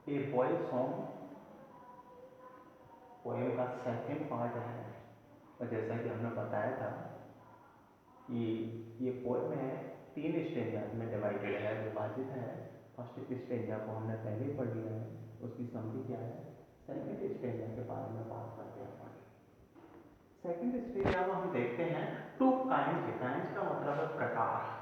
A boy song poem का second part है। और जैसा कि हमने बताया था कि ये पोएम है 3 स्टेंजाज में डिवाइडेड है, विभाजित है। फर्स्ट स्टेंजा को हमने पहले ही पढ़ लिया है, उसकी समरी क्या है। सेकंड स्टेंजा के बारे में बात करते हैं अपन। सेकंड स्टेंजा में हम देखते हैं टू काइंड्स। काइंड्स का मतलब है प्रकार।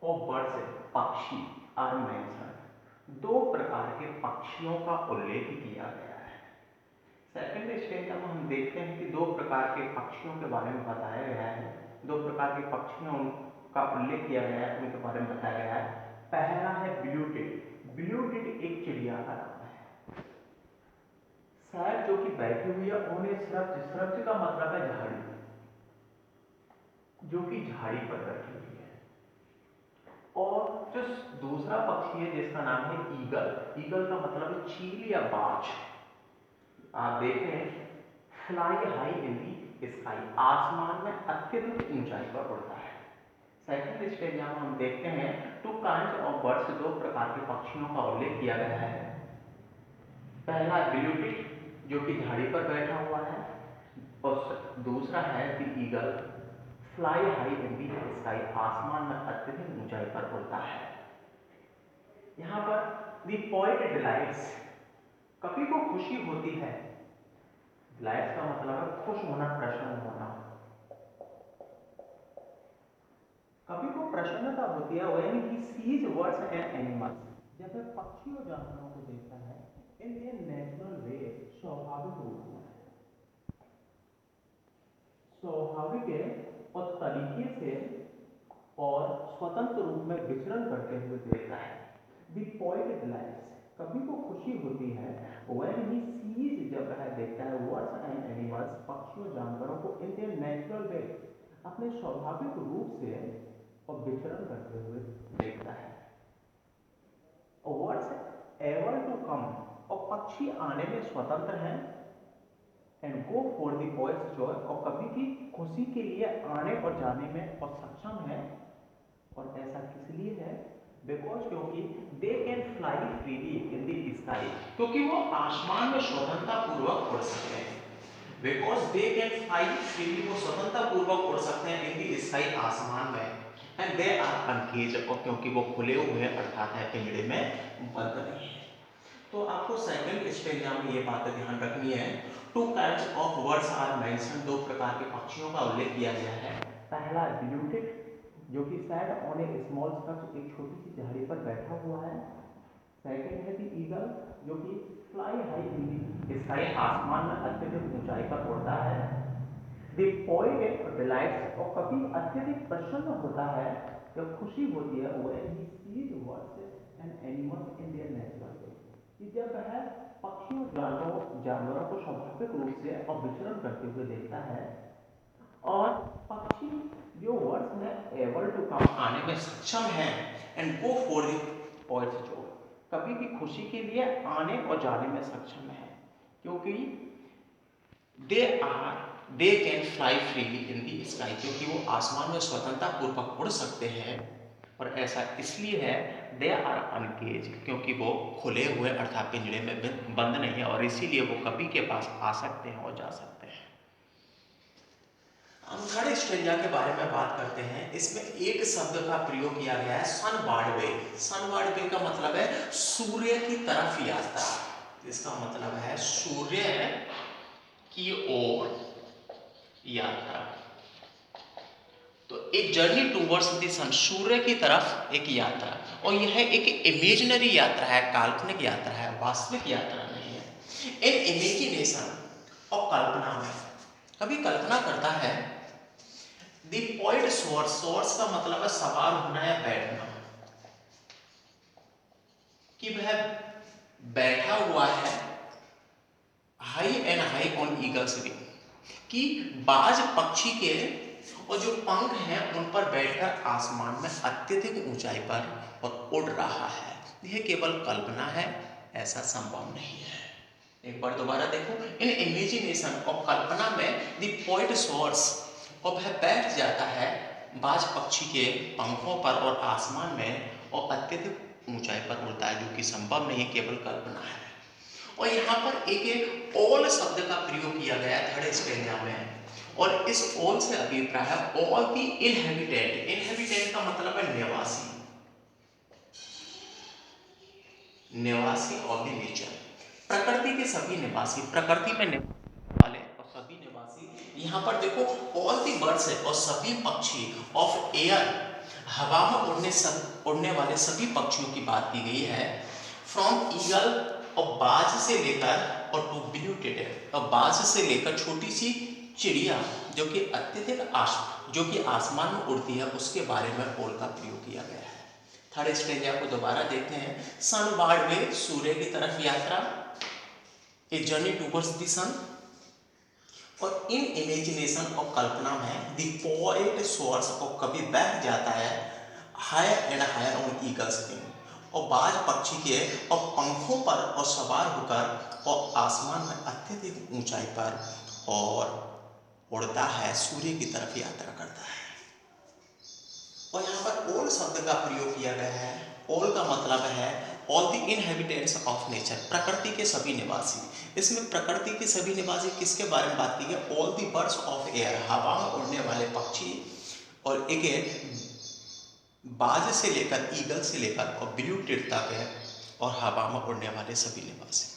ऑफ बर्ड्स, पक्षी आर मेंशन्ड। 2 प्रकार के पक्षियों का उल्लेख किया गया है। सेकंड स्टेंजा में हम देखते हैं कि 2 प्रकार के पक्षियों के बारे में बताया गया है। 2 प्रकार के पक्षियों का उल्लेख किया गया है, उनके बारे में बताया गया है। पहला है ब्लू टिट। ब्लू टिट एक चिड़िया का नाम है। सैड जो कि बैठी हुई है ऑन ए श्रब्ज। श्रब्ज का मतलब है झाड़ी, जो कि झाड़ी पर बैठी हुई है। और जो दूसरा पक्षी है जिसका नाम है ईगल। ईगल का मतलब है चील या बाज। आप देखें, fly high in the sky, आसमान में अत्यधिक ऊंचाई पर उड़ता है। सेकंड स्टेज में हम देखते हैं टू काइंड्स ऑफ बर्ड्स। 2 प्रकार के पक्षियों का उल्लेख किया गया है। पहला ब्लू टिट जो कि झाड़ी पर बैठा हुआ है, और दूसरा है the eagle, fly high in the sky, आसमान में अत्यधिक ऊंचाई पर उड़ता है। यहाँ पर द पोएट डिलाइट्स, कवि को खुशी होती है। डिलाइट्स का मतलब है खुश होना, प्रसन्न होना। कवि को प्रसन्नता होती है when he sees birds and animals, जब वह पक्षी और जानवरों को देखता है इन देयर नेचुरल वे, स्वाभाविक रूप में, स्वाभाविक और तरीके से और स्वतंत्र रूप में विचरण करते हुए देखता है। द पोएट डिलाइट्स, कवि को खुशी होती है व्हेन ही सीज, जब वह देखता है बर्ड्स एंड एनिमल्स, पक्षियों जानवरों को इन देयर नेचुरल वे, अपने स्वाभाविक रूप से और विचरण करते हुए देखता है। वर्ड्स एवर टू कम, और पक्षी आने में स्वतंत्र हैं। And go for the poets Joy, और कवि की खुशी के लिए आने और जाने में और सक्षम है। और ऐसा किस लिए है? बिकॉज, क्योंकि they can fly freely in the sky, क्योंकि वो आसमान में स्वतंत्रता पूर्वक उड़ सकते हैं। Because they can fly freely, वो स्वतंत्रता पूर्वक उड़ सकते हैं इन द स्काई, आसमान में। एंड दे आर अनकेज, और क्योंकि वो खुले हुए हैं, अर्थात है पिंजड़े में बंद नहीं है। तो आपको सेकंड स्टेंजा में ये बातें ध्यान रखनी है। Two kinds of birds are mention, 2 प्रकार के पक्षियों का उल्लेख किया गया है। पहला ब्लू टिट जो कि sad on A small structure, एक छोटी सी झाड़ी पर बैठा हुआ है। सेकंड है द ईगल जो कि fly high in the sky, आसमान में अत्यधिक ऊंचाई पर उड़ता है। द पोएट डिलाइट्स, और कभी अत्यधिक प्रसन्न होता है जब खुशी होती है when he sees birds and animals in their natural way, कि जब वह पक्षियों जानवरों को स्वाभाविक रूप से और विचरण करते हुए देखता है। और पक्षी जो वर्ड्स में एबल टू कम, आने में सक्षम है। And go for the poets Joy, कवि की खुशी के लिए आने और जाने में सक्षम है, क्योंकि they can fly freely in the sky, क्योंकि वो आसमान में स्वतंत्रता पूर्वक उड़ सकते हैं। और ऐसा इसलिए है, दे आर अनकेज, क्योंकि वो खुले हुए अर्थात पिंजड़े में बंद नहीं है, और इसीलिए वो कवि के पास आ सकते हैं और जा सकते हैं। हम थर्ड स्टेंजा के बारे में बात करते हैं। इसमें एक शब्द का प्रयोग किया गया है, सनवार्ड वे। सनवार्ड वे का मतलब है सूर्य की तरफ यात्रा। इसका मतलब है सूर्य की ओर यात्रा। तो एक जर्नी टूवर्ड्स द सन, सूर्य की तरफ एक यात्रा। और यह एक इमेजिनरी यात्रा है, काल्पनिक यात्रा है, वास्तविक यात्रा नहीं है। इन इमेजिनेशन, और कल्पना में, कभी कल्पना करता है। द पोएट सोर्स, सोर्स का मतलब है सवार होना या बैठना, कि वह बैठा हुआ है high and high on eagle's wing, कि बाज पक्षी के और जो पंख हैं उन पर बैठकर आसमान में अत्यधिक ऊंचाई पर और उड़ रहा है। यह केवल कल्पना है, ऐसा संभव नहीं है। एक बार दोबारा देखो, इन इमेजिनेशन और कल्पना में द पोएट सोर्स, और वह बैठ जाता है बाज पक्षी के पंखों पर और आसमान में और अत्यधिक ऊंचाई पर उड़ता है, जो कि संभव नहीं, केवल कल्पना है। और यहाँ पर एक ऑल शब्द का प्रयोग किया गया है थर्ड स्टेंजा में, और इस ऑल से अभिप्राय है ऑल दी इनहेबिटेंट। इनहेबिटेंट का मतलब है निवासी, निवासी ऑफ द नेचर, प्रकृति के सभी निवासी, प्रकृति में वाले और सभी निवासी। यहाँ पर देखो ऑल दी बर्ड्स है और सभी पक्षी ऑफ एयर, हवा में उड़ने वाले सभी पक्षियों की बात की गई है। फ्रॉम ईगल, और बाज से लेकर, और टू ब्लू टिटेल, और बाज से लेकर छोटी सी चिड़िया जो कि अत्यधिक जो कि आसमान में उड़ती है, उसके बारे में ऑल का प्रयोग किया गया है। थर्ड स्टेंजा को दोबारा देखते हैं। सनवार्ड वे, सूर्य की तरफ यात्रा, ए जर्नी टूवर्ड्स द सन। और इन इमेजिनेशन और कल्पना में द पोएट सोर्स, और कभी बह जाता है higher and higher on eagle's wing, और बाज पक्षी के और पंखों पर और सवार होकर और आसमान में अत्यधिक ऊंचाई पर और उड़ता है, सूर्य की तरफ यात्रा करता है। और यहाँ पर ऑल शब्द का प्रयोग किया गया है। ऑल का मतलब है all the inhabitants of nature, प्रकृति के सभी निवासी। इसमें प्रकृति के सभी निवासी किसके बारे में बात की गई? All the birds of air, हवा में उड़ने वाले पक्षी, और एक बाज से लेकर, ईगल से लेकर और ब्लू टिट तक है, और हवा में उड़ने वाले सभी निवासी।